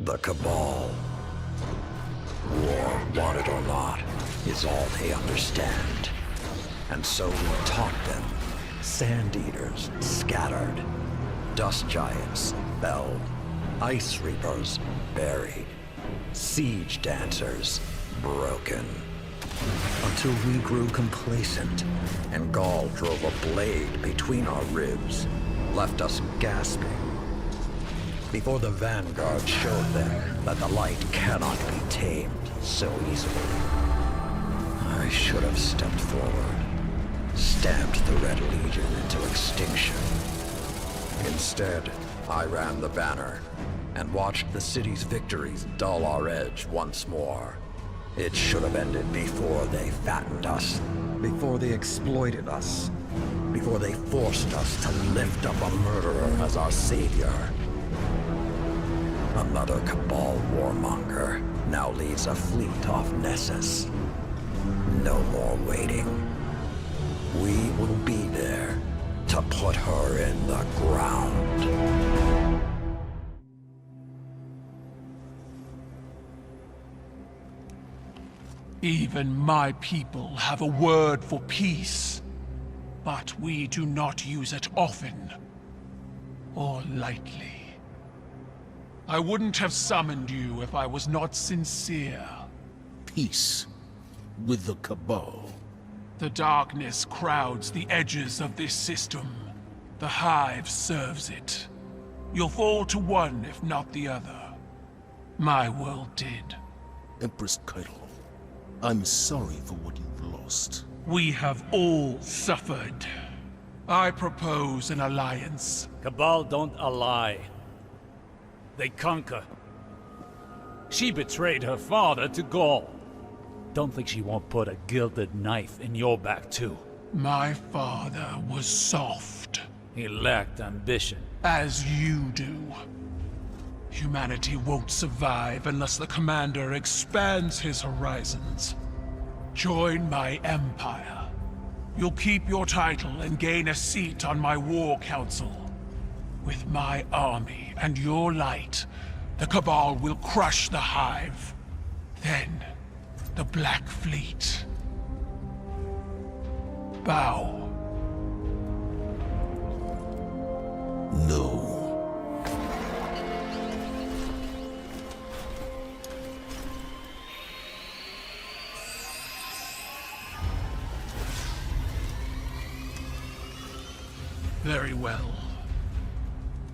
The Cabal. War, want it or not, is all they understand. And so we taught them. Sand Eaters scattered. Dust Giants felled. Ice Reapers buried. Siege Dancers broken. Until we grew complacent, and Gaul drove a blade between our ribs, left us gasping. Before the Vanguard showed them that the light cannot be tamed so easily. I should have stepped forward, stamped the Red Legion into extinction. Instead, I ran the banner, and watched the city's victories dull our edge once more. It should have ended before they fattened us, before they exploited us, before they forced us to lift up a murderer as our savior. Another Cabal warmonger now leads a fleet off Nessus. No more waiting. We will be there to put her in the ground. Even my people have a word for peace, but we do not use it often or lightly. I wouldn't have summoned you if I was not sincere. Peace with the Cabal. The darkness crowds the edges of this system. The Hive serves it. You'll fall to one, if not the other. My world did. Empress Keitel, I'm sorry for what you've lost. We have all suffered. I propose an alliance. Cabal don't ally. They conquer. She betrayed her father to Gaul. Don't think she won't put a gilded knife in your back too. My father was soft. He lacked ambition. As you do. Humanity won't survive unless the Commander expands his horizons. Join my empire. You'll keep your title and gain a seat on my war council. With my army and your light, the Cabal will crush the Hive. Then, the Black Fleet. Bow. No. Very well.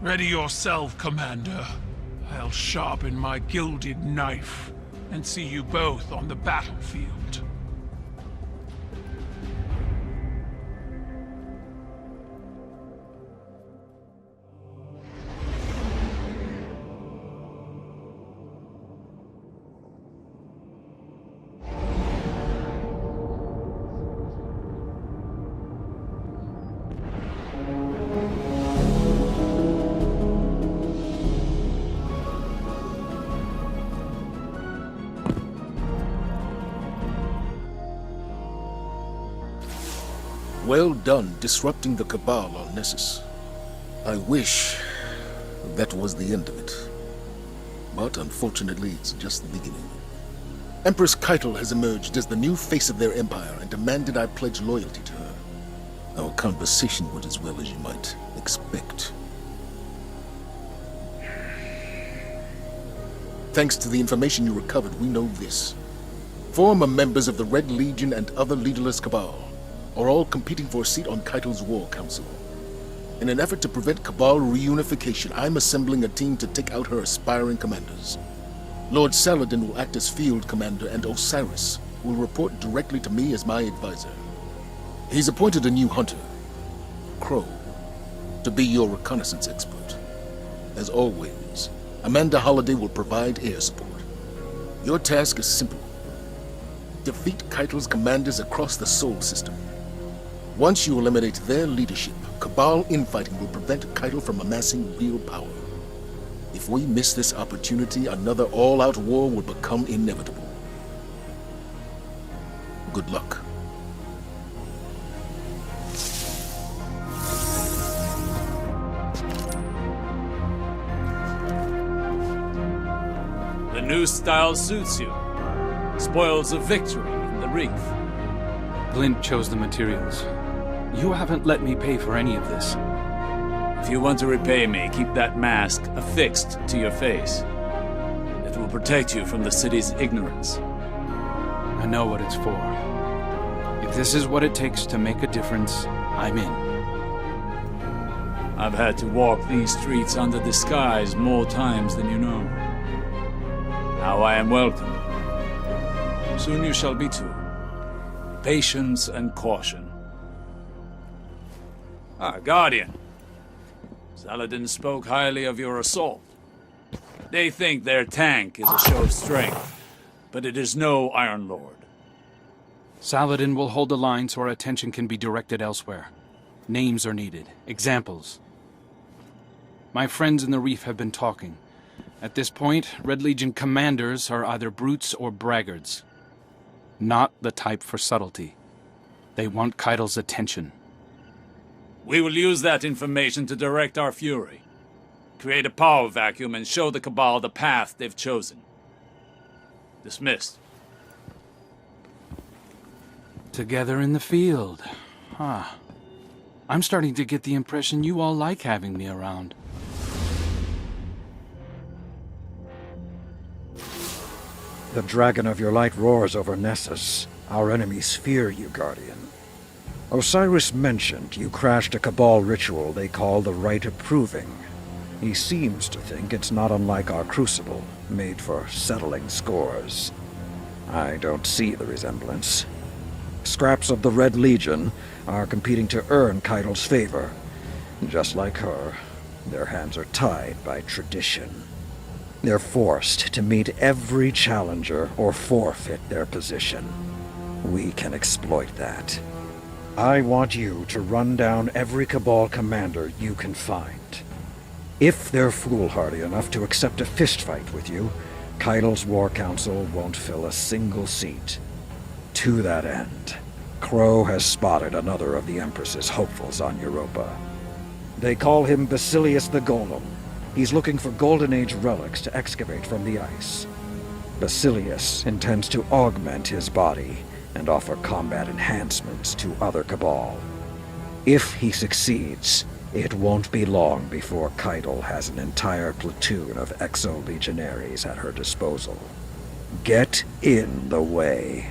Ready yourself, Commander. I'll sharpen my gilded knife and see you both on the battlefield. Well done disrupting the Cabal on Nessus. I wish that was the end of it. But unfortunately, it's just the beginning. Empress Keitel has emerged as the new face of their empire and demanded I pledge loyalty to her. Our conversation went as well as you might expect. Thanks to the information you recovered, we know this. Former members of the Red Legion and other leaderless Cabal are all competing for a seat on Keitel's War Council. In an effort to prevent Cabal reunification, I'm assembling a team to take out her aspiring commanders. Lord Saladin will act as field commander, and Osiris will report directly to me as my advisor. He's appointed a new hunter, Crow, to be your reconnaissance expert. As always, Amanda Holliday will provide air support. Your task is simple. Defeat Keitel's commanders across the Sol system. Once you eliminate their leadership, Cabal infighting will prevent Keitel from amassing real power. If we miss this opportunity, another all-out war will become inevitable. Good luck. The new style suits you. Spoils of victory in the reef. Glint chose the materials. You haven't let me pay for any of this. If you want to repay me, keep that mask affixed to your face. It will protect you from the city's ignorance. I know what it's for. If this is what it takes to make a difference, I'm in. I've had to walk these streets under disguise more times than you know. Now I am welcome. Soon you shall be too. Patience and caution. Guardian. Saladin spoke highly of your assault. They think their tank is a show of strength, but it is no Iron Lord. Saladin will hold the line so our attention can be directed elsewhere. Names are needed. Examples. My friends in the Reef have been talking. At this point, Red Legion commanders are either brutes or braggarts. Not the type for subtlety. They want Keitel's attention. We will use that information to direct our fury. Create a power vacuum and show the Cabal the path they've chosen. Dismissed. Together in the field. I'm starting to get the impression you all like having me around. The dragon of your light roars over Nessus. Our enemies fear you, Guardian. Osiris mentioned you crashed a Cabal ritual they call the Rite of Proving. He seems to think it's not unlike our Crucible, made for settling scores. I don't see the resemblance. Scraps of the Red Legion are competing to earn Keitel's favor. Just like her, their hands are tied by tradition. They're forced to meet every challenger or forfeit their position. We can exploit that. I want you to run down every Cabal commander you can find. If they're foolhardy enough to accept a fistfight with you, Keitel's War Council won't fill a single seat. To that end, Crow has spotted another of the Empress's hopefuls on Europa. They call him Basilius the Golem. He's looking for Golden Age relics to excavate from the ice. Basilius intends to augment his body and offer combat enhancements to other Cabal. If he succeeds, it won't be long before Keitel has an entire platoon of exo-legionaries at her disposal. Get in the way.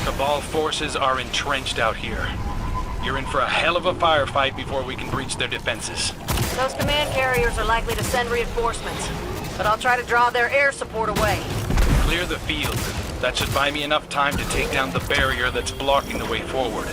Cabal forces are entrenched out here. You're in for a hell of a firefight before we can breach their defenses. Those command carriers are likely to send reinforcements, but I'll try to draw their air support away. Clear the field. That should buy me enough time to take down the barrier that's blocking the way forward.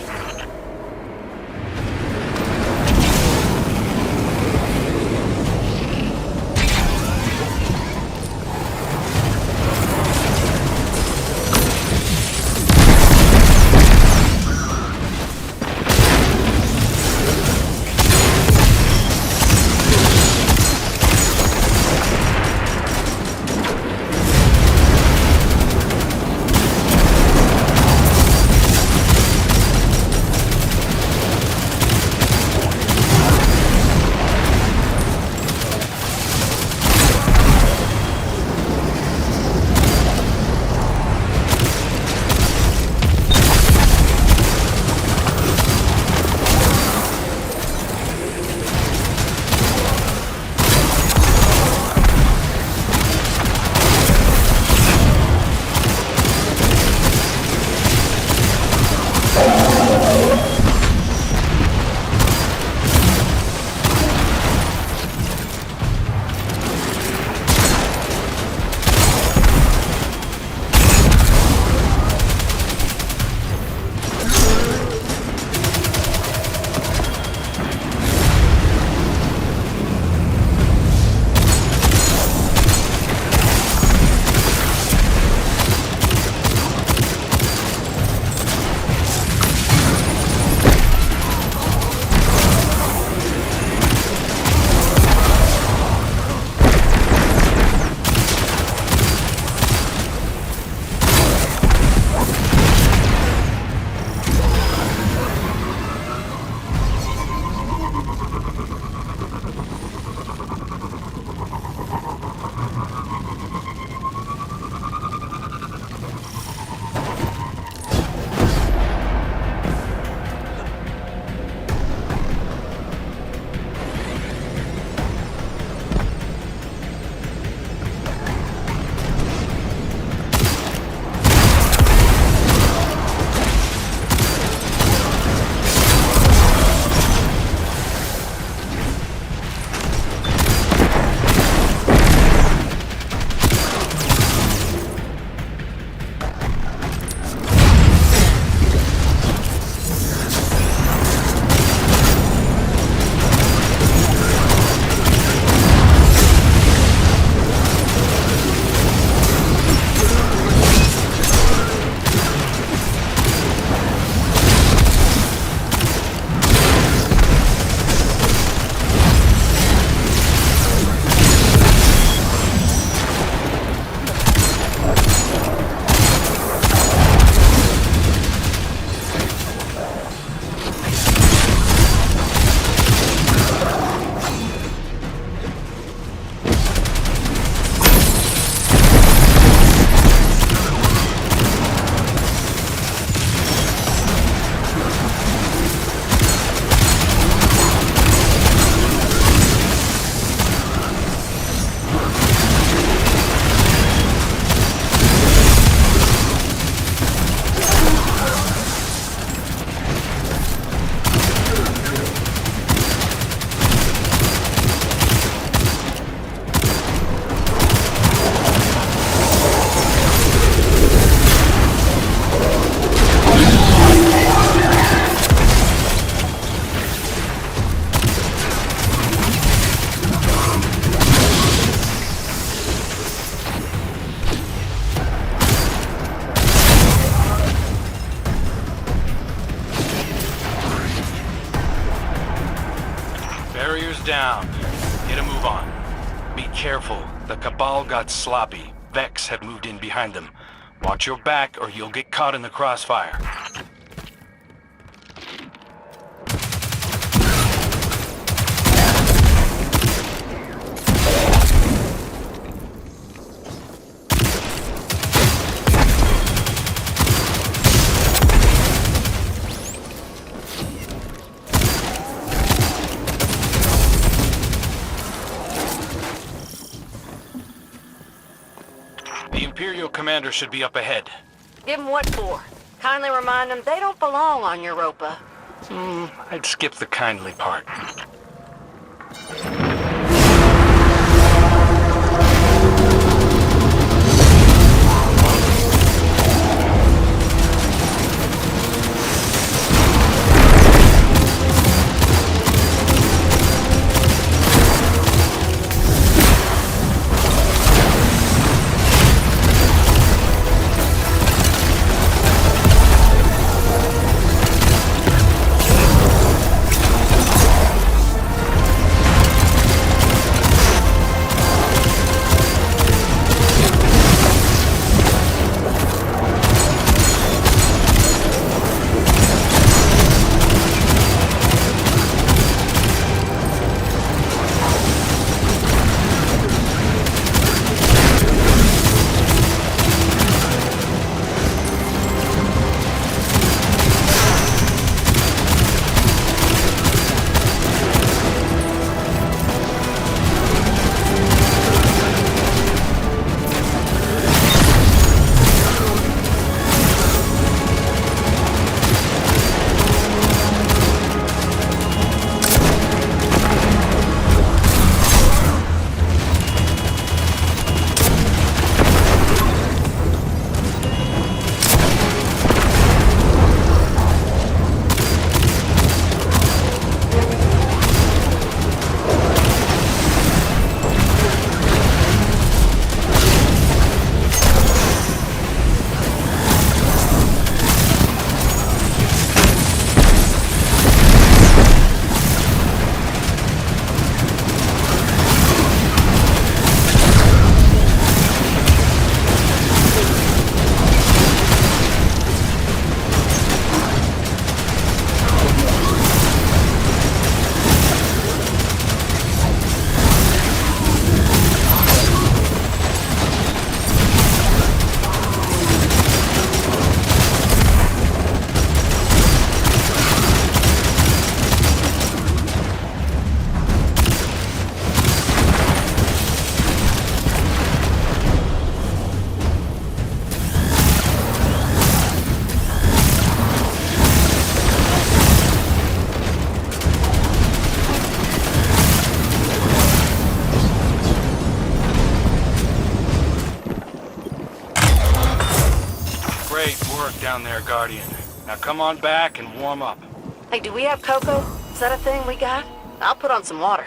barriers down. Get a move on. Be careful. The Cabal got sloppy. Vex have moved in behind them. Watch your back or you'll get caught in the crossfire. The Imperial commander should be up ahead. Give them what for? Kindly remind them they don't belong on Europa. I'd skip the kindly part. Down there, Guardian. Now come on back and warm up. Hey, do we have cocoa? Is that a thing we got? I'll put on some water.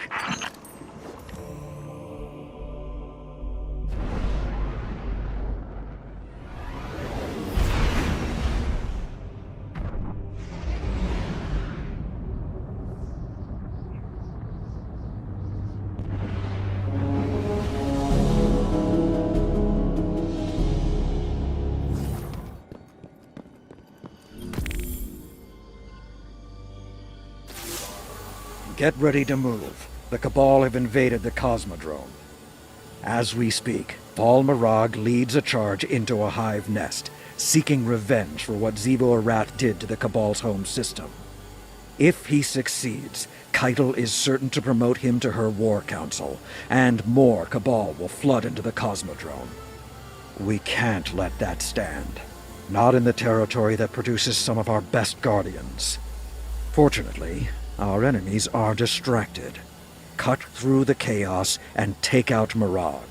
Get ready to move. The Cabal have invaded the Cosmodrome. As we speak, Paul Mirag leads a charge into a hive nest, seeking revenge for what Zivo Arat did to the Cabal's home system. If he succeeds, Keitel is certain to promote him to her war council, and more Cabal will flood into the Cosmodrome. We can't let that stand. Not in the territory that produces some of our best Guardians. Fortunately, our enemies are distracted. Cut through the chaos and take out Mirag.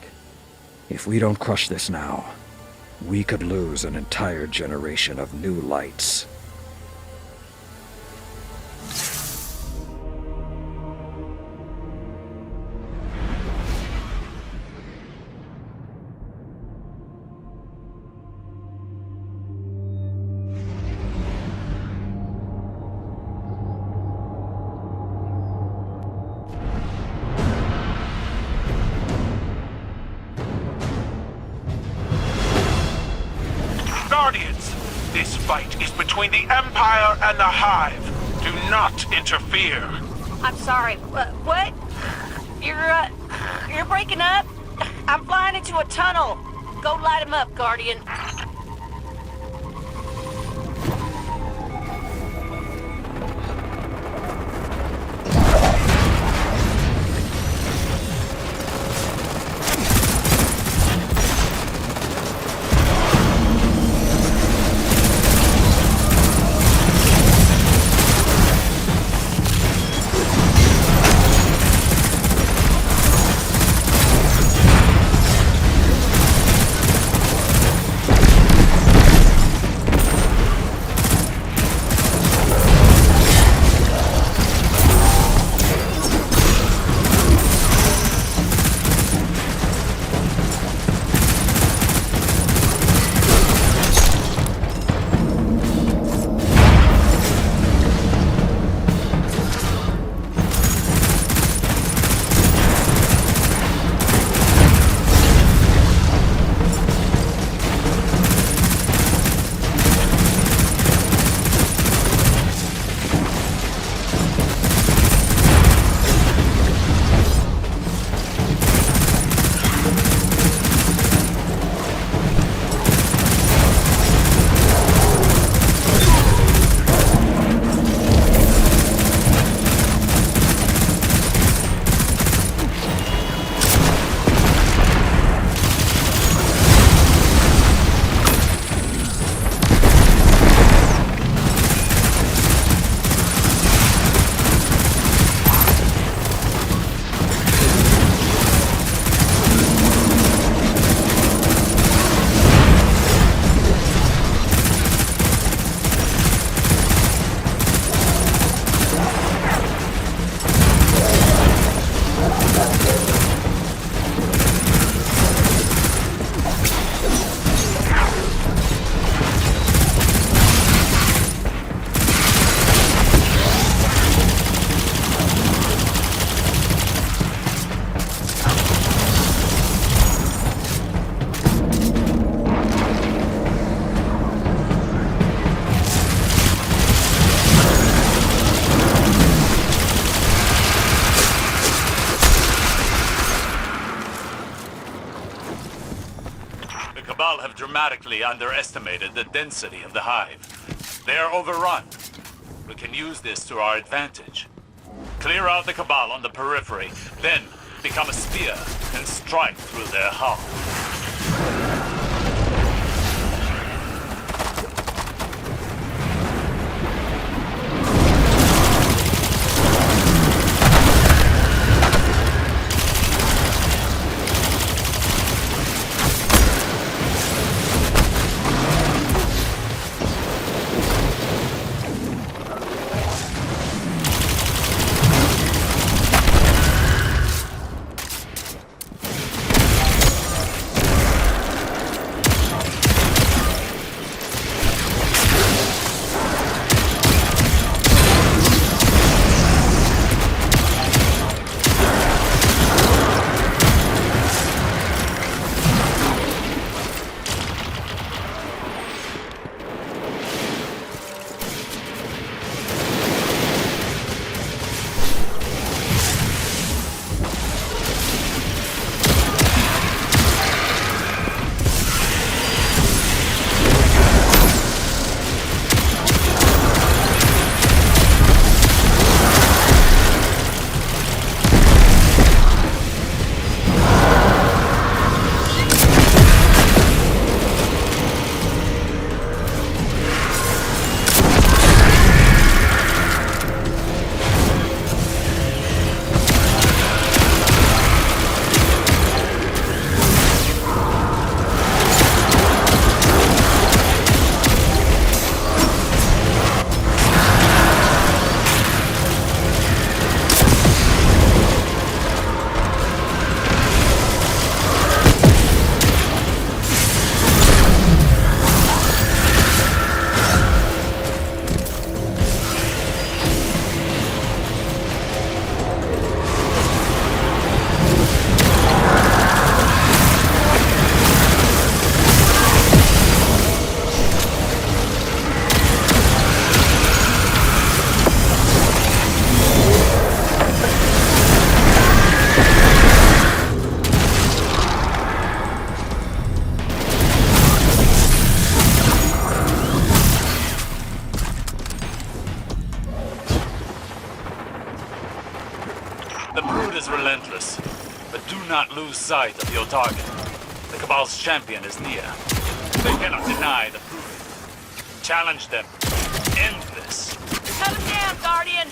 If we don't crush this now, we could lose an entire generation of new lights. fight is between the Empire and the Hive. Do not interfere. I'm sorry. What? You're breaking up? I'm flying into a tunnel. Go light him up, Guardian. Cabal have dramatically underestimated the density of the Hive. They are overrun. We can use this to our advantage. Clear out the Cabal on the periphery, then become a spear and strike through their hull. The brood is relentless, but do not lose sight of your target. The Cabal's champion is near. They cannot deny the proving. Challenge them. End this. Coming down, Guardian!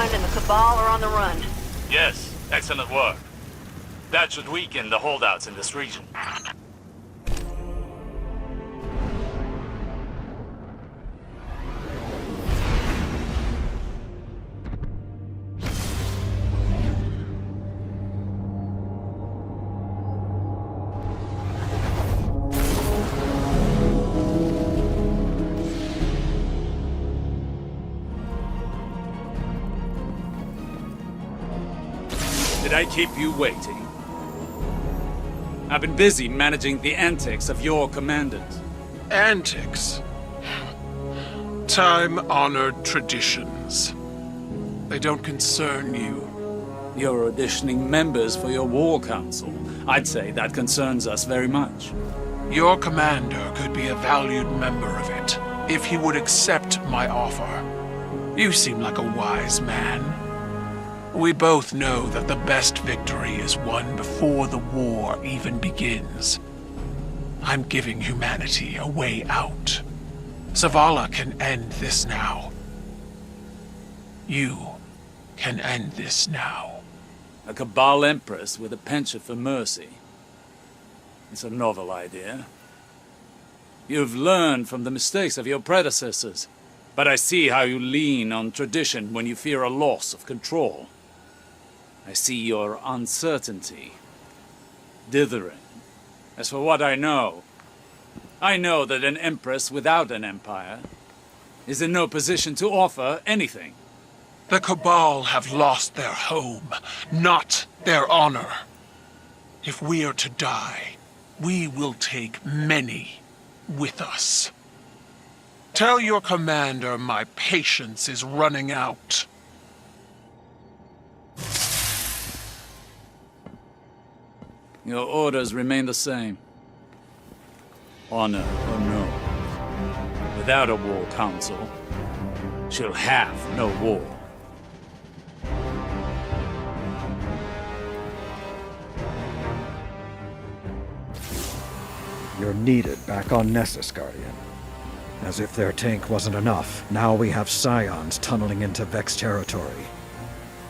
And the Cabal are on the run. Yes, excellent work. That should weaken the holdouts in this region. Did I keep you waiting? I've been busy managing the antics of your commandant. Antics? Time-honored traditions. They don't concern you. You're auditioning members for your war council. I'd say that concerns us very much. Your commander could be a valued member of it, if he would accept my offer. You seem like a wise man. We both know that the best victory is won before the war even begins. I'm giving humanity a way out. Zavala can end this now. You can end this now. A Cabal Empress with a penchant for mercy. It's a novel idea. You've learned from the mistakes of your predecessors, but I see how you lean on tradition when you fear a loss of control. I see your uncertainty, dithering. As for what I know that an empress without an empire is in no position to offer anything. The Cabal have lost their home, not their honor. If we are to die, we will take many with us. Tell your commander my patience is running out. Your orders remain the same. Honor or no. Without a war council, she'll have no war. You're needed back on Nessus, Guardian. As if their tank wasn't enough, now we have Scions tunneling into Vex territory.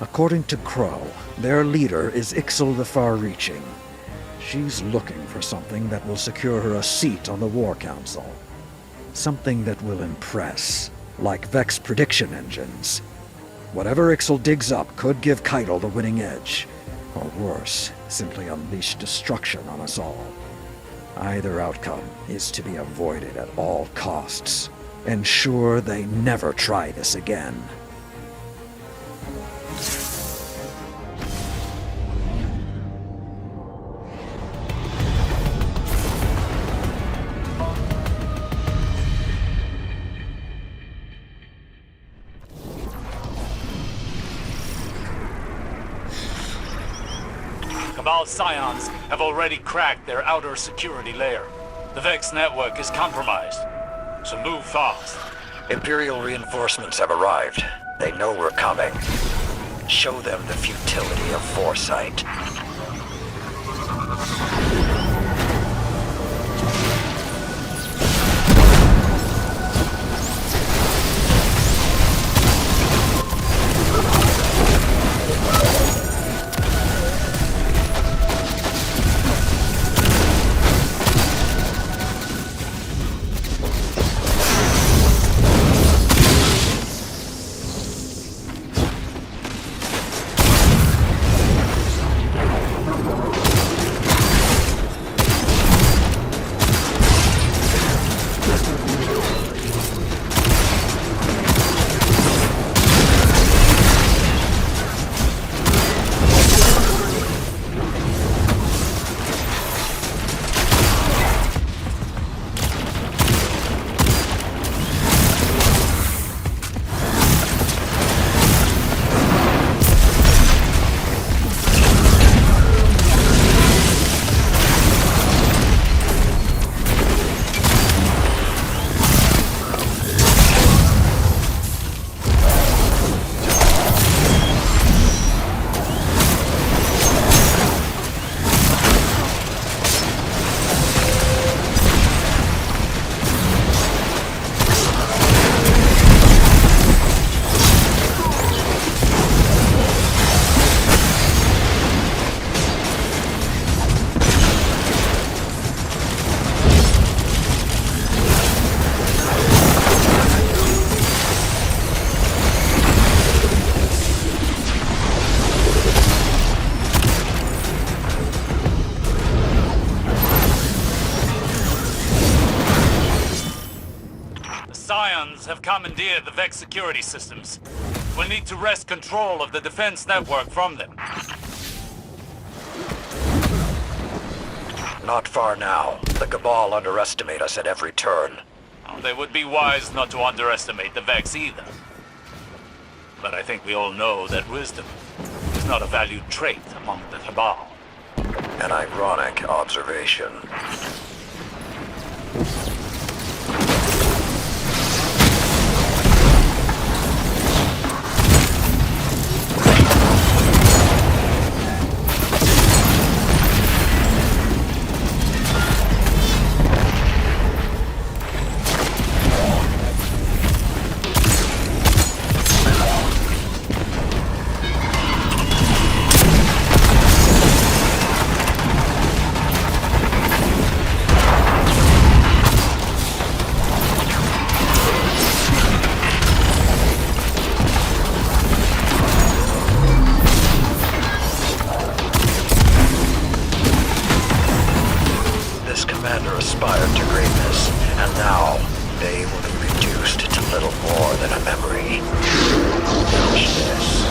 According to Crow, their leader is Ixal the Far-Reaching. She's looking for something that will secure her a seat on the War Council. Something that will impress, like Vex prediction engines. Whatever Ixal digs up could give Keitel the winning edge. Or worse, simply unleash destruction on us all. Either outcome is to be avoided at all costs. Ensure they never try this again. Cabal scions have already cracked their outer security layer. The Vex network is compromised, so move fast. Imperial reinforcements have arrived. They know we're coming. Show them the futility of foresight. Have commandeered the Vex security systems. We'll need to wrest control of the defense network from them. Not far now. The Cabal underestimate us at every turn. Oh, they would be wise not to underestimate the Vex either. But I think we all know that wisdom is not a valued trait among the Cabal. An ironic observation. Aspired to greatness, and now they will be reduced to little more than a memory. Finish this.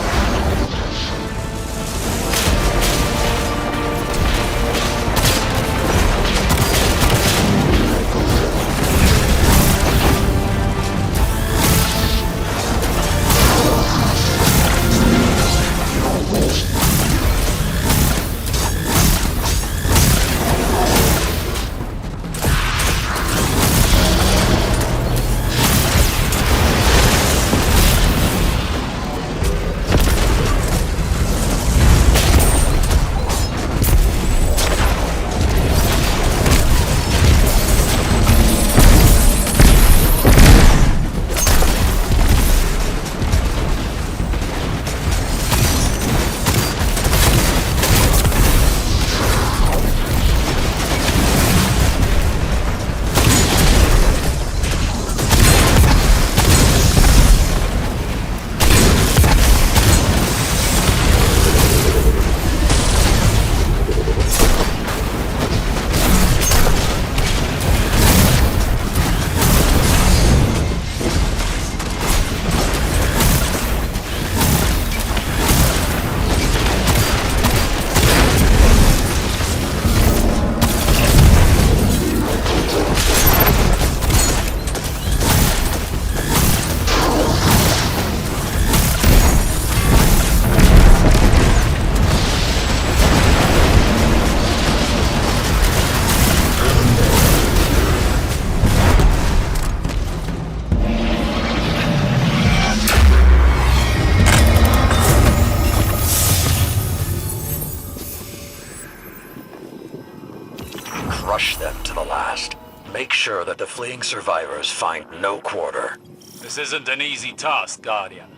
make sure that the fleeing survivors find no quarter. This isn't an easy task, Guardian.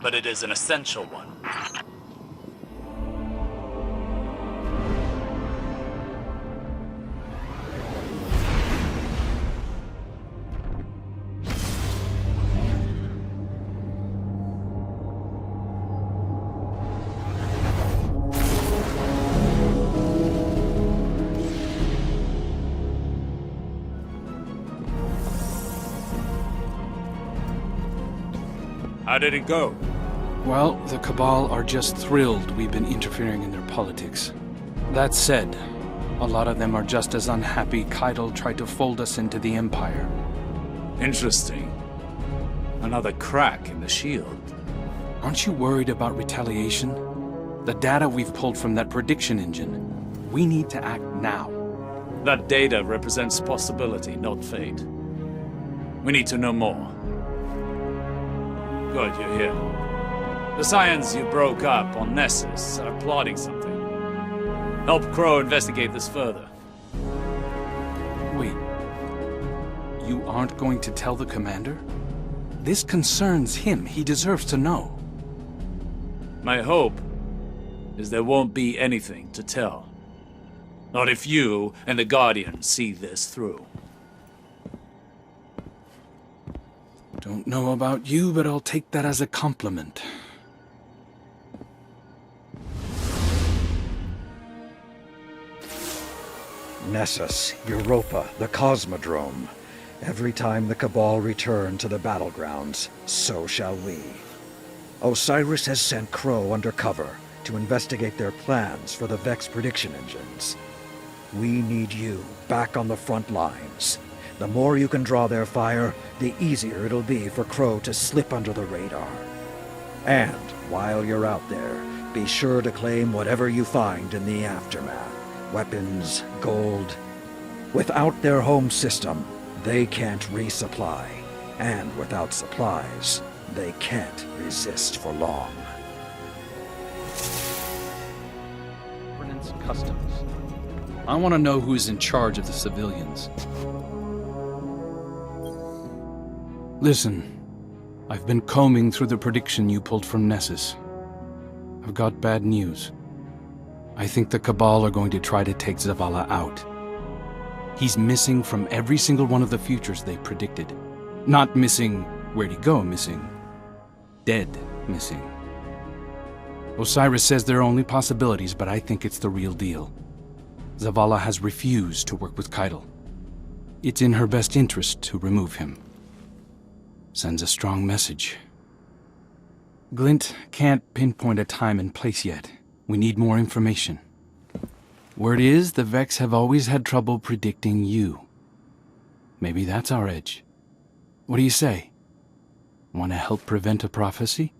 But it is an essential one. How did it go? Well, the Cabal are just thrilled we've been interfering in their politics. That said, a lot of them are just as unhappy Keitel tried to fold us into the Empire. Interesting. Another crack in the shield. Aren't you worried about retaliation? The data we've pulled from that prediction engine. We need to act now. That data represents possibility, not fate. We need to know more. Good, you're here. The Scions you broke up on Nessus are plotting something. Help Crow investigate this further. Wait. You aren't going to tell the Commander? This concerns him. He deserves to know. My hope is there won't be anything to tell. Not if you and the Guardian see this through. Don't know about you, but I'll take that as a compliment. Nessus, Europa, the Cosmodrome. Every time the Cabal return to the battlegrounds, so shall we. Osiris has sent Crow undercover to investigate their plans for the Vex prediction engines. We need you back on the front lines. The more you can draw their fire, the easier it'll be for Crow to slip under the radar. And while you're out there, be sure to claim whatever you find in the aftermath. Weapons, gold. Without their home system, they can't resupply. And without supplies, they can't resist for long. Governance customs. I want to know who's in charge of the civilians. Listen, I've been combing through the prediction you pulled from Nessus. I've got bad news. I think the Cabal are going to try to take Zavala out. He's missing from every single one of the futures they predicted. Not missing where'd he go missing. Dead missing. Osiris says there are only possibilities, but I think it's the real deal. Zavala has refused to work with Keitel. It's in her best interest to remove him. Sends a strong message. Glint can't pinpoint a time and place yet. We need more information. Word is, the Vex have always had trouble predicting you. Maybe that's our edge. What do you say? Want to help prevent a prophecy?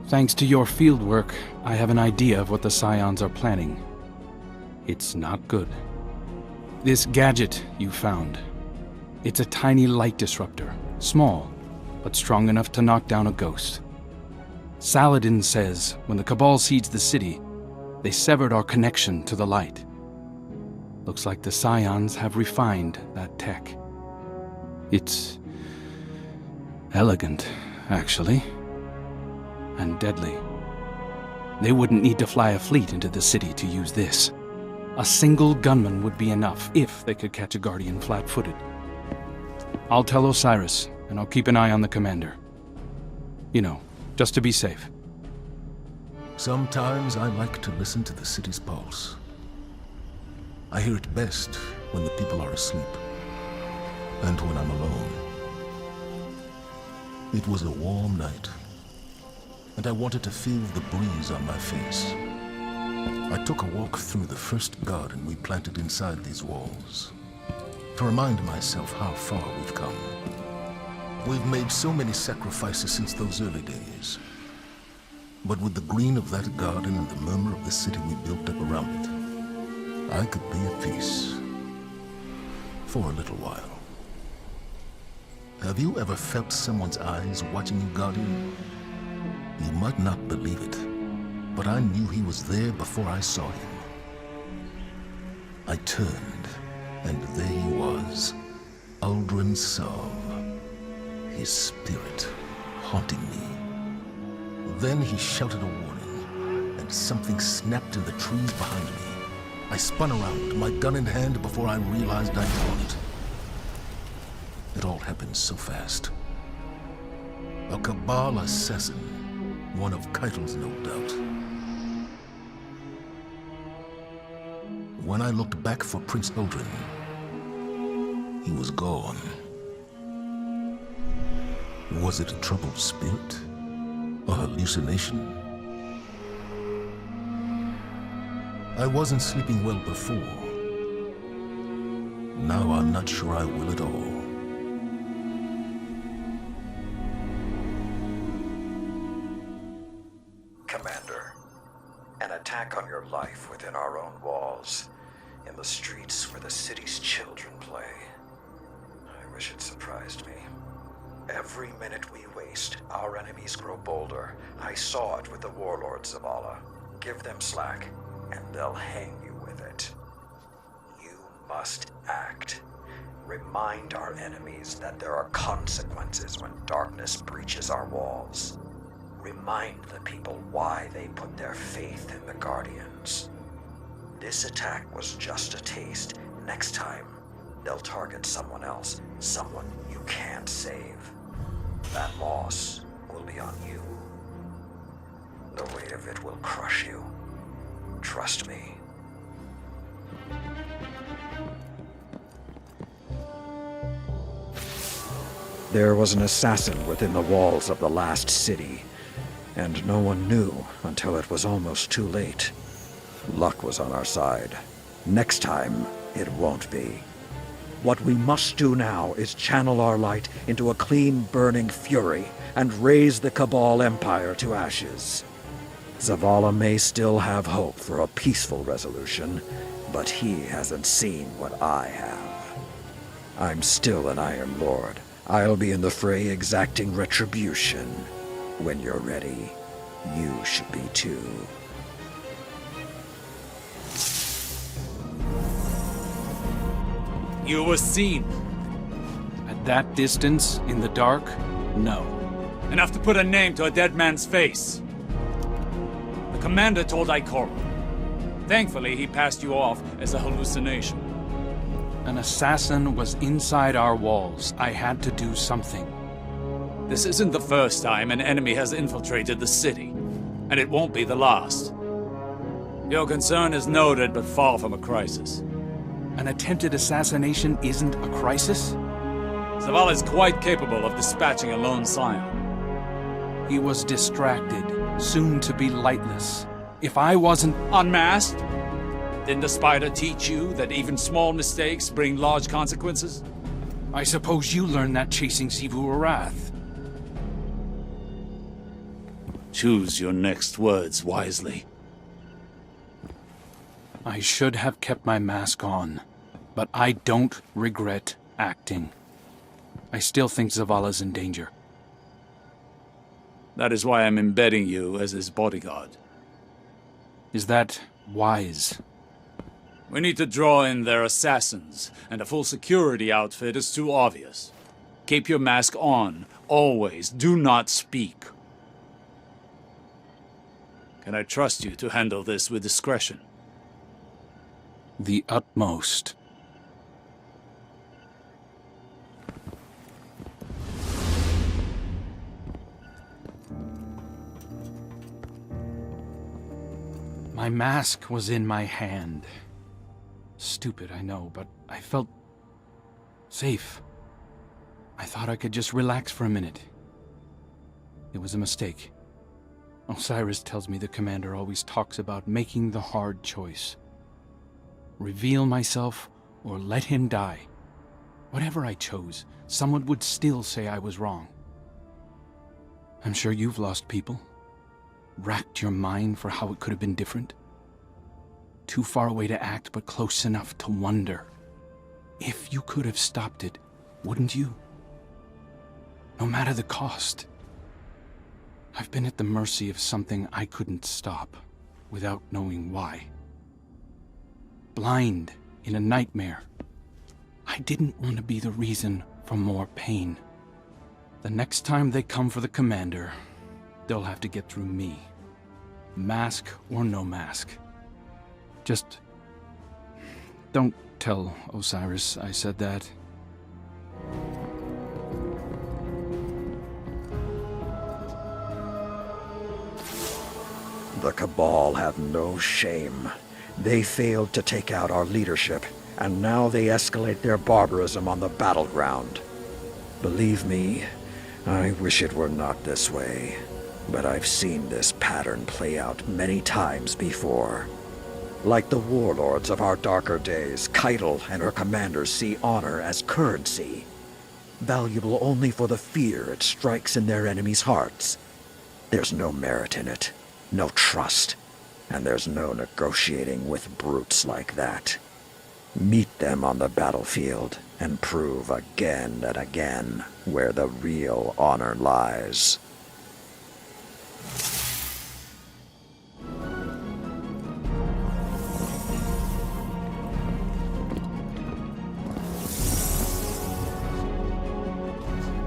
Thanks to your fieldwork, I have an idea of what the Scions are planning. It's not good. This gadget you found, it's a tiny light disruptor. Small, but strong enough to knock down a ghost. Saladin says when the Cabal sieged the city, they severed our connection to the light. Looks like the Scions have refined that tech. It's elegant, actually. And deadly. They wouldn't need to fly a fleet into the city to use this. A single gunman would be enough if they could catch a Guardian flat-footed. I'll tell Osiris, and I'll keep an eye on the commander. You know, just to be safe. Sometimes I like to listen to the city's pulse. I hear it best when the people are asleep, and when I'm alone. It was a warm night, and I wanted to feel the breeze on my face. I took a walk through the first garden we planted inside these walls, to remind myself how far we've come. We've made so many sacrifices since those early days. But with the green of that garden and the murmur of the city we built up around it, I could be at peace. For a little while. Have you ever felt someone's eyes watching you, Guardian? You might not believe it, but I knew he was there before I saw him. I turned, and there he was, Uldren Sov, his spirit haunting me. Then he shouted a warning, and something snapped in the trees behind me. I spun around, my gun in hand, before I realized I'd drawn it. It all happened so fast. A Cabal assassin, one of Keitel's, no doubt. When I looked back for Prince Uldren, he was gone. Was it a troubled spirit? A hallucination? I wasn't sleeping well before. Now I'm not sure I will at all. Commander, an attack on your life within our own walls, in the streets where the city's children play. I wish it surprised me. Every minute we waste, our enemies grow bolder. I saw it with the warlords of Allah. Give them slack, and they'll hang you with it. You must act. Remind our enemies that there are consequences when darkness breaches our walls. Remind the people why they put their faith in the Guardians. This attack was just a taste. Next time, they'll target someone else, someone you can't save. That loss will be on you. The weight of it will crush you. Trust me. There was an assassin within the walls of the last city, and no one knew until it was almost too late. Luck was on our side. Next time, it won't be. What we must do now is channel our light into a clean, burning fury and raise the Cabal Empire to ashes. Zavala may still have hope for a peaceful resolution, but he hasn't seen what I have. I'm still an Iron Lord. I'll be in the fray exacting retribution. When you're ready, you should be too. You were seen. At that distance, in the dark, no. Enough to put a name to a dead man's face. The commander told Ikora. Thankfully, he passed you off as a hallucination. An assassin was inside our walls. I had to do something. This isn't the first time an enemy has infiltrated the city, and it won't be the last. Your concern is noted, but far from a crisis. An attempted assassination isn't a crisis? Zavala is quite capable of dispatching a lone scion. He was distracted, soon to be lightless. If I wasn't unmasked, didn't the spider teach you that even small mistakes bring large consequences? I suppose you learned that chasing Sivu Arath. Choose your next words wisely. I should have kept my mask on, but I don't regret acting. I still think Zavala's in danger. That is why I'm embedding you as his bodyguard. Is that wise? We need to draw in their assassins, and a full security outfit is too obvious. Keep your mask on, always. Do not speak. Can I trust you to handle this with discretion? The utmost. My mask was in my hand. Stupid, I know, but I felt safe. I thought I could just relax for a minute. It was a mistake. Osiris tells me the commander always talks about making the hard choice. Reveal myself or let him die. Whatever I chose, someone would still say I was wrong. I'm sure you've lost people. Racked your mind for how it could have been different. Too far away to act, but close enough to wonder. If you could have stopped it, wouldn't you? No matter the cost. I've been at the mercy of something I couldn't stop, without knowing why. Blind in a nightmare. I didn't want to be the reason for more pain. The next time they come for the commander, they'll have to get through me. Mask or no mask. Just don't tell Osiris I said that. The Cabal have no shame. They failed to take out our leadership, and now they escalate their barbarism on the battleground. Believe me, I wish it were not this way, but I've seen this pattern play out many times before. Like the warlords of our darker days, Keitel and her commanders see honor as currency, valuable only for the fear it strikes in their enemies' hearts. There's no merit in it, no trust, and there's no negotiating with brutes like that. Meet them on the battlefield and prove again and again where the real honor lies.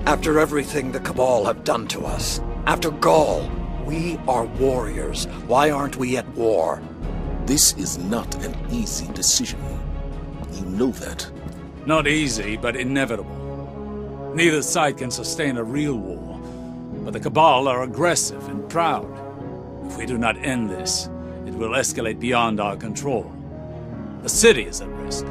After everything the Cabal have done to us, after Gaul, we are warriors. Why aren't we at war? This is not an easy decision. You know that. Not easy, but inevitable. Neither side can sustain a real war, but the Cabal are aggressive and proud. If we do not end this, it will escalate beyond our control. The city is at risk.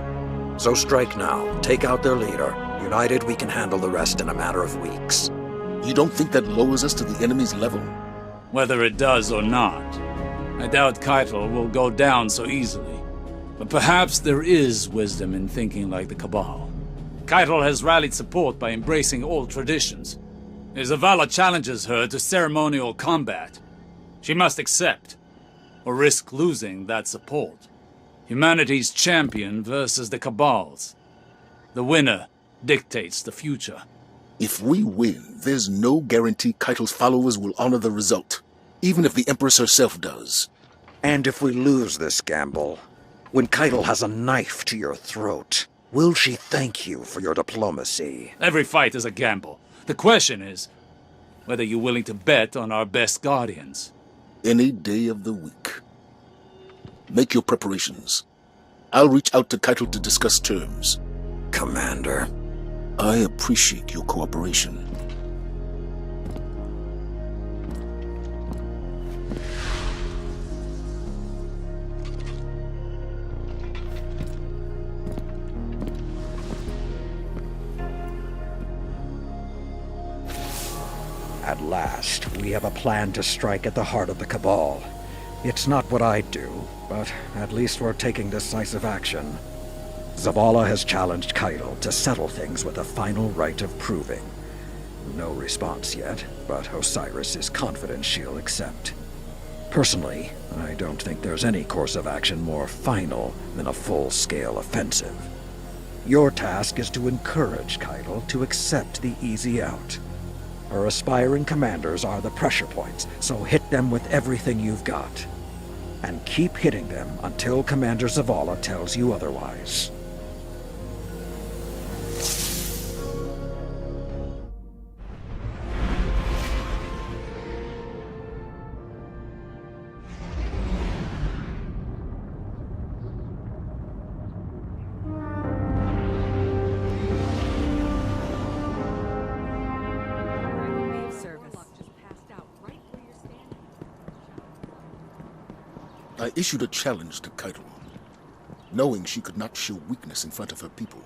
So strike now. Take out their leader. United, we can handle the rest in a matter of weeks. You don't think that lowers us to the enemy's level? Whether it does or not, I doubt Keitel will go down so easily. But perhaps there is wisdom in thinking like the Cabal. Keitel has rallied support by embracing old traditions. If Zavala challenges her to ceremonial combat, she must accept, or risk losing that support. Humanity's champion versus the Cabal's. The winner dictates the future. If we win, there's no guarantee Keitel's followers will honor the result, even if the Empress herself does. And if we lose this gamble, when Keitel has a knife to your throat, will she thank you for your diplomacy? Every fight is a gamble. The question is whether you're willing to bet on our best guardians. Any day of the week. Make your preparations. I'll reach out to Keitel to discuss terms. Commander. I appreciate your cooperation. At last, we have a plan to strike at the heart of the Cabal. It's not what I'd do, but at least we're taking decisive action. Zavala has challenged Keitel to settle things with a final Rite of Proving. No response yet, but Osiris is confident she'll accept. Personally, I don't think there's any course of action more final than a full-scale offensive. Your task is to encourage Keitel to accept the easy out. Her aspiring commanders are the pressure points, so hit them with everything you've got. And keep hitting them until Commander Zavala tells you otherwise. I issued a challenge to Keitel, knowing she could not show weakness in front of her people.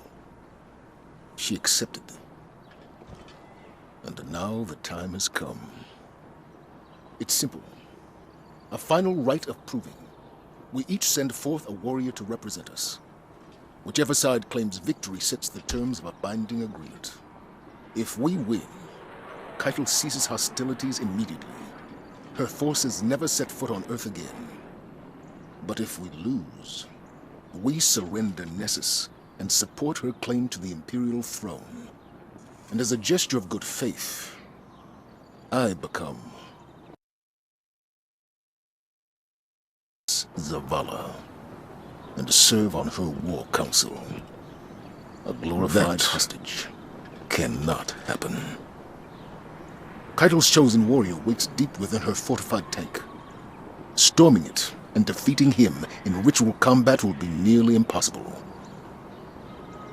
She accepted. And now the time has come. It's simple. A final Rite of Proving. We each send forth a warrior to represent us. Whichever side claims victory sets the terms of a binding agreement. If we win, Keitel ceases hostilities immediately. Her forces never set foot on Earth again. But if we lose, we surrender Nessus and support her claim to the Imperial throne. And as a gesture of good faith, I become Zavala and serve on her war council. A glorified hostage cannot happen. Keitel's chosen warrior waits deep within her fortified tank. Storming it and defeating him in ritual combat will be nearly impossible.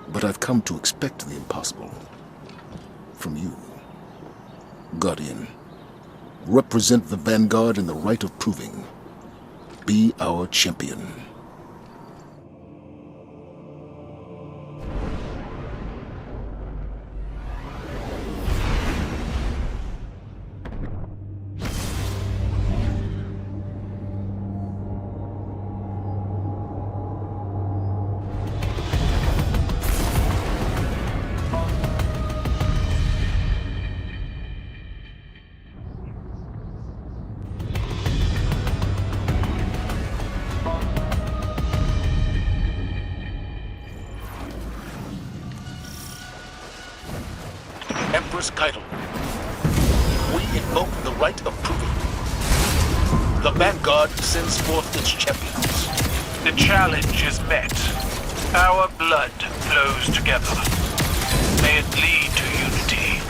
But I've come to expect the impossible. From you. Guardian, represent the Vanguard in the Rite of Proving. Be our champion. Empress Keitel, we invoke the Rite of Proving. The Vanguard sends forth its champions. The challenge is met. Our blood flows together. May it lead to unity.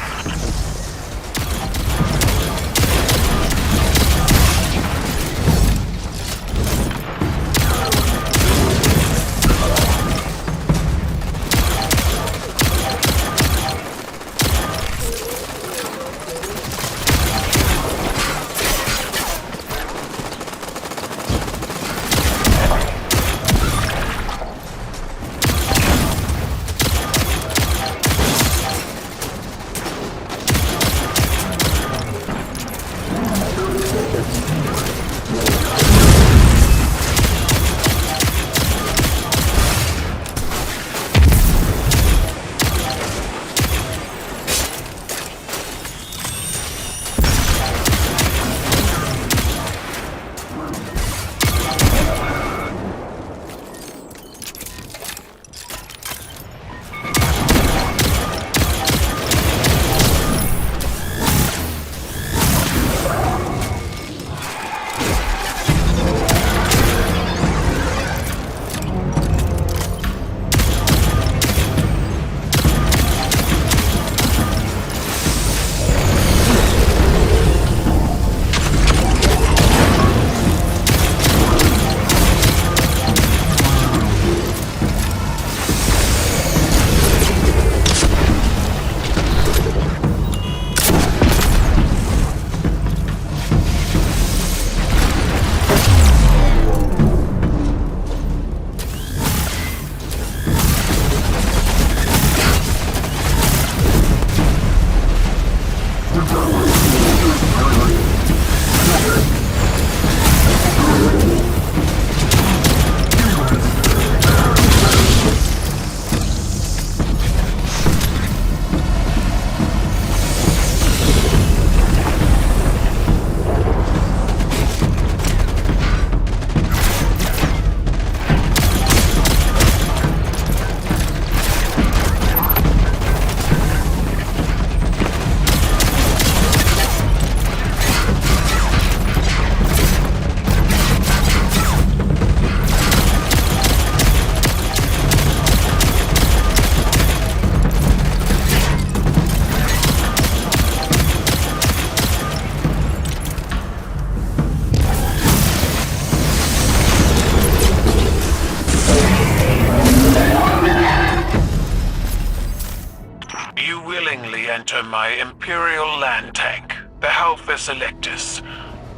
Enter my Imperial land tank, the Halfa Selectus.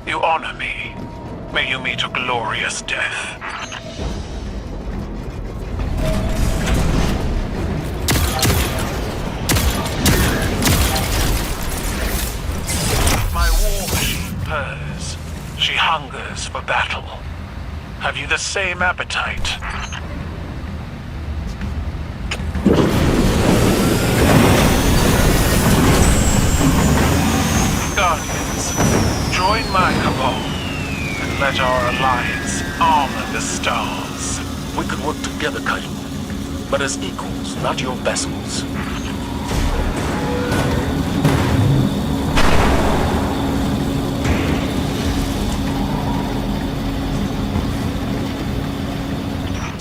You honor me. May you meet a glorious death. My war machine purrs. She hungers for battle. Have you the same appetite? Guardians, join my Cabal, and let our alliance armor the stars. We could work together, Keitel, but as equals, not your vassals.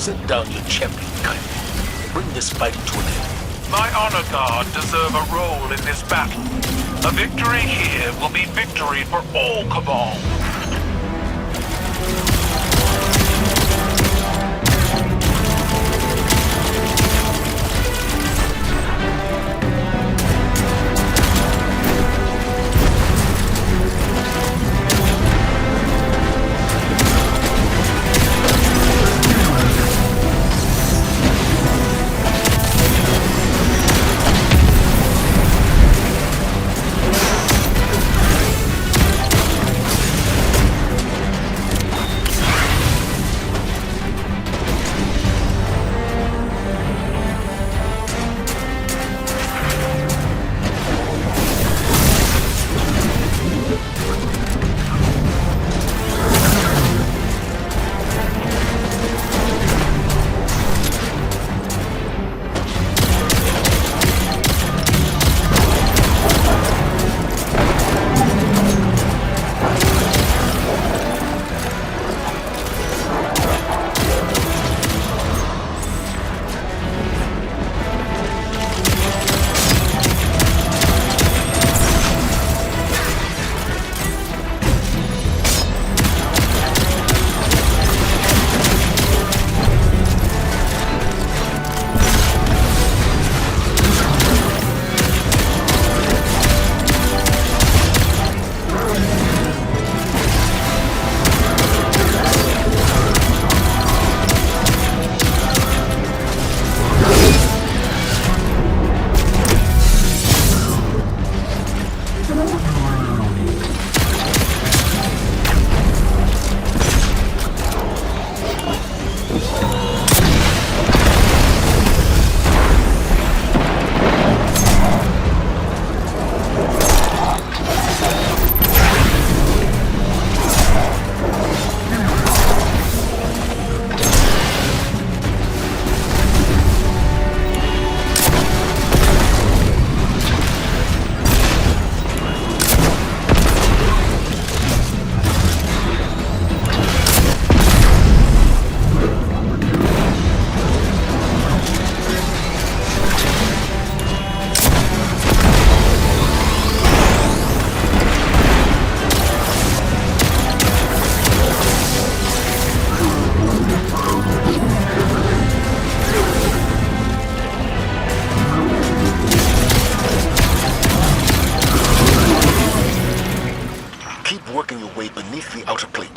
Set down your champion, Keitel. Bring this fight to an end. My honor guard deserve a role in this battle. A victory here will be victory for all Cabal.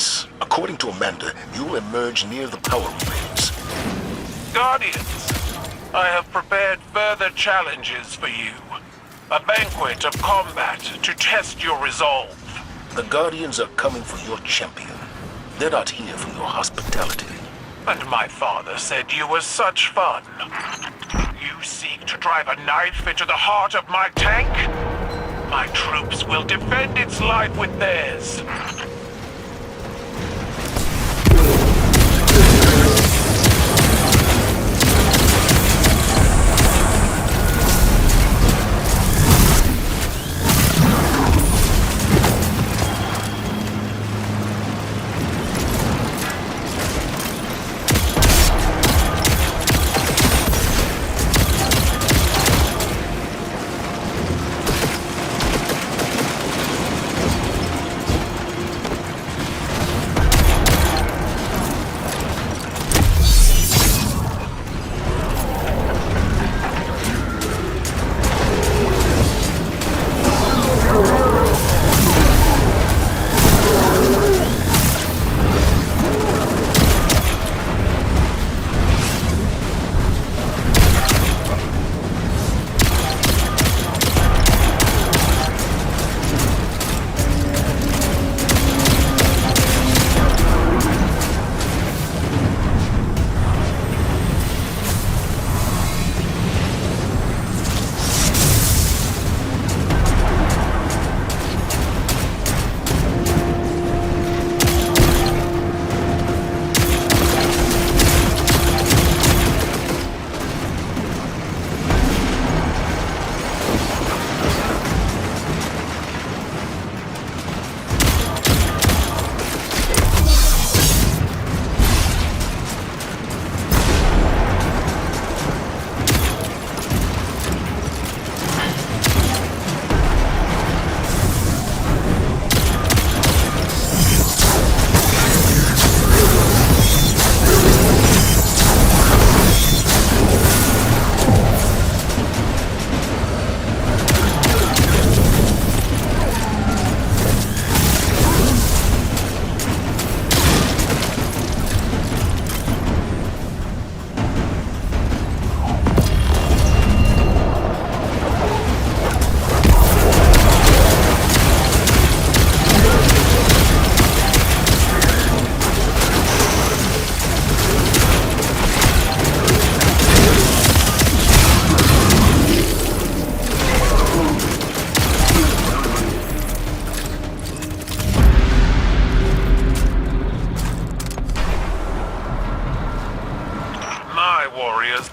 this. According to Amanda, you'll emerge near the power relays. Guardians, I have prepared further challenges for you. A banquet of combat to test your resolve. The Guardians are coming for your champion. They're not here for your hospitality. And my father said you were such fun. You seek to drive a knife into the heart of my tank? My troops will defend its life with theirs.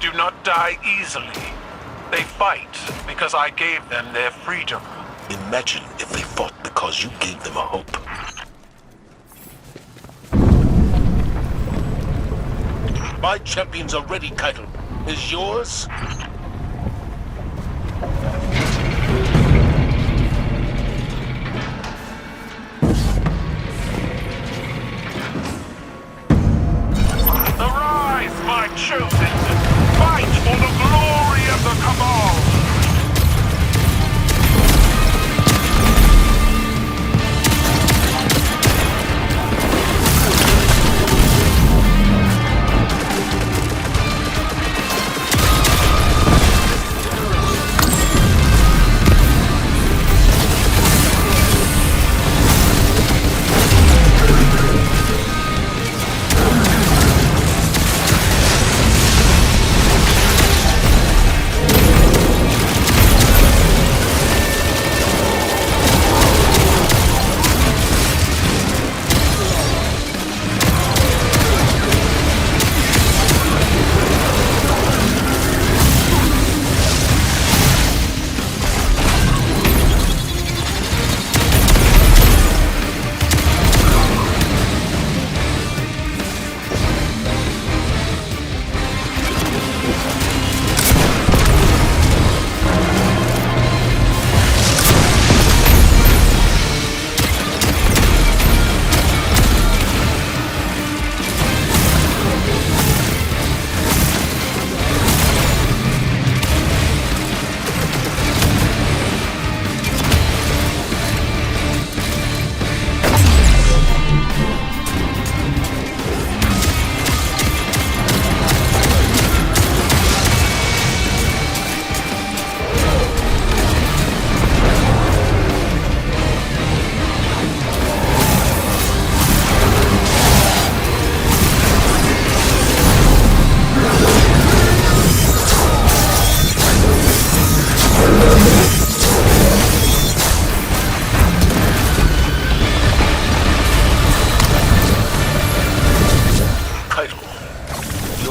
Do not die easily. They fight because I gave them their freedom. Imagine if they fought because you gave them a hope. My champions are ready, Keitel. Is yours? Arise, my chosen! Fight for the glory of the Cabal!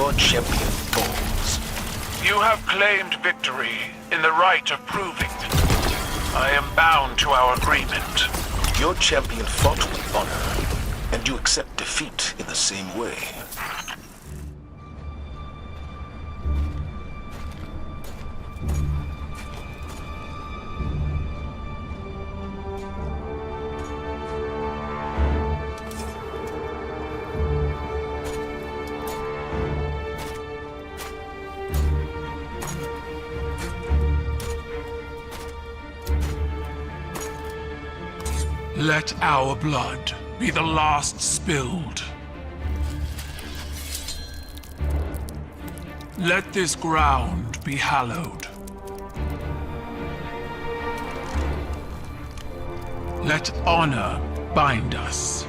your champion falls. You have claimed victory in the Rite of Proving. I am bound to our agreement. Your champion fought with honor, and you accept defeat in the same way. Let our blood be the last spilled. Let this ground be hallowed. Let honor bind us.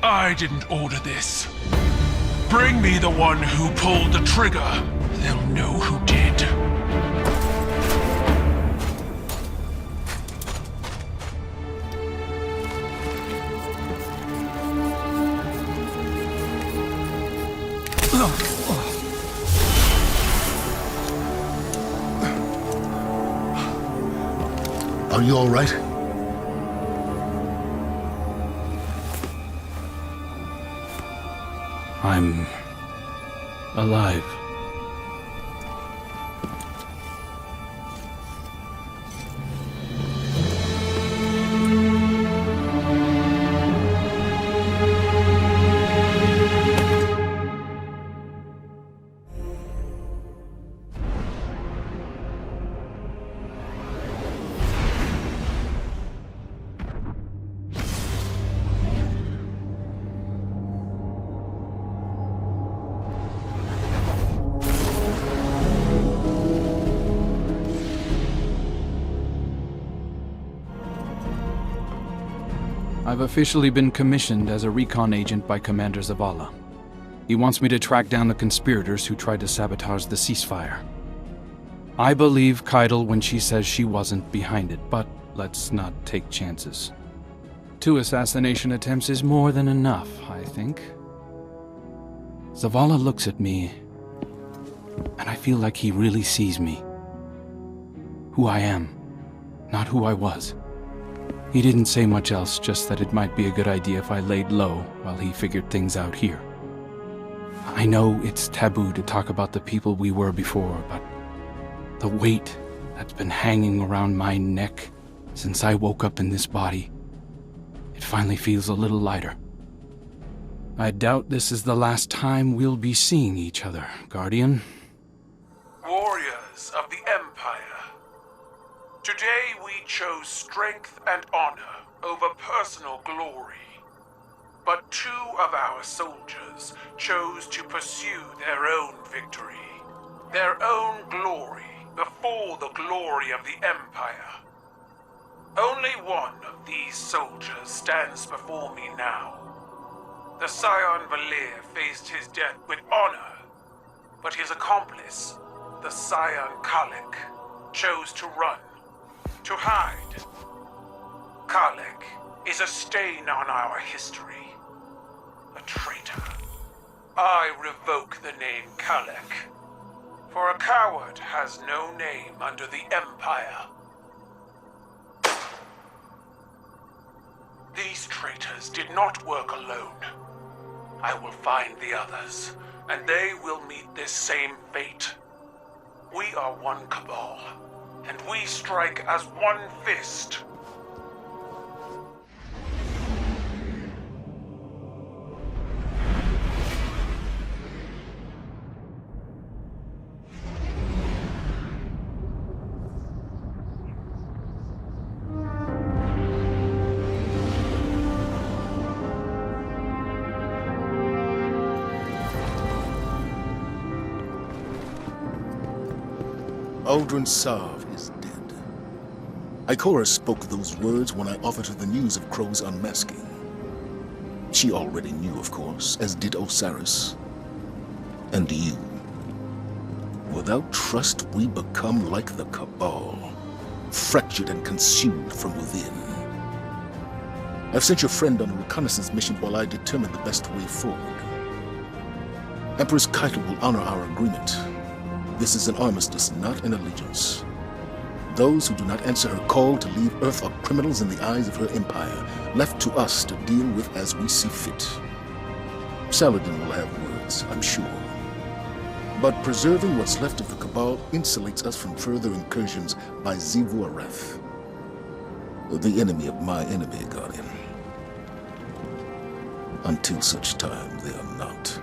I didn't order this. Bring me the one who pulled the trigger. They'll know who did. Are you all right? I'm alive. I've officially been commissioned as a recon agent by Commander Zavala. He wants me to track down the conspirators who tried to sabotage the ceasefire. I believe Keitel when she says she wasn't behind it, but let's not take chances. 2 assassination attempts is more than enough, I think. Zavala looks at me, and I feel like he really sees me. Who I am, not who I was. He didn't say much else, just that it might be a good idea if I laid low while he figured things out here. I know it's taboo to talk about the people we were before, but the weight that's been hanging around my neck since I woke up in this body, it finally feels a little lighter. I doubt this is the last time we'll be seeing each other, Guardian. Warriors of the Empire. Today we chose strength and honor over personal glory. But 2 of our soldiers chose to pursue their own victory, their own glory before the glory of the Empire. Only one of these soldiers stands before me now. The Scion Valir faced his death with honor, but his accomplice, the Scion Kalek, chose to run. To hide. Kalek is a stain on our history. A traitor. I revoke the name Kalek, for a coward has no name under the Empire. These traitors did not work alone. I will find the others, and they will meet this same fate. We are one Cabal, and we strike as one fist. Aldrin Sarv is dead. Ikora spoke those words when I offered her the news of Crow's unmasking. She already knew, of course, as did Osiris. And you. Without trust, we become like the Cabal, fractured and consumed from within. I've sent your friend on a reconnaissance mission while I determine the best way forward. Empress Keitel will honor our agreement. This is an armistice, not an allegiance. Those who do not answer her call to leave Earth are criminals in the eyes of her empire, left to us to deal with as we see fit. Saladin will have words, I'm sure. But preserving what's left of the Cabal insulates us from further incursions by Xivu Areth, the enemy of my enemy, Guardian. Until such time, they are not.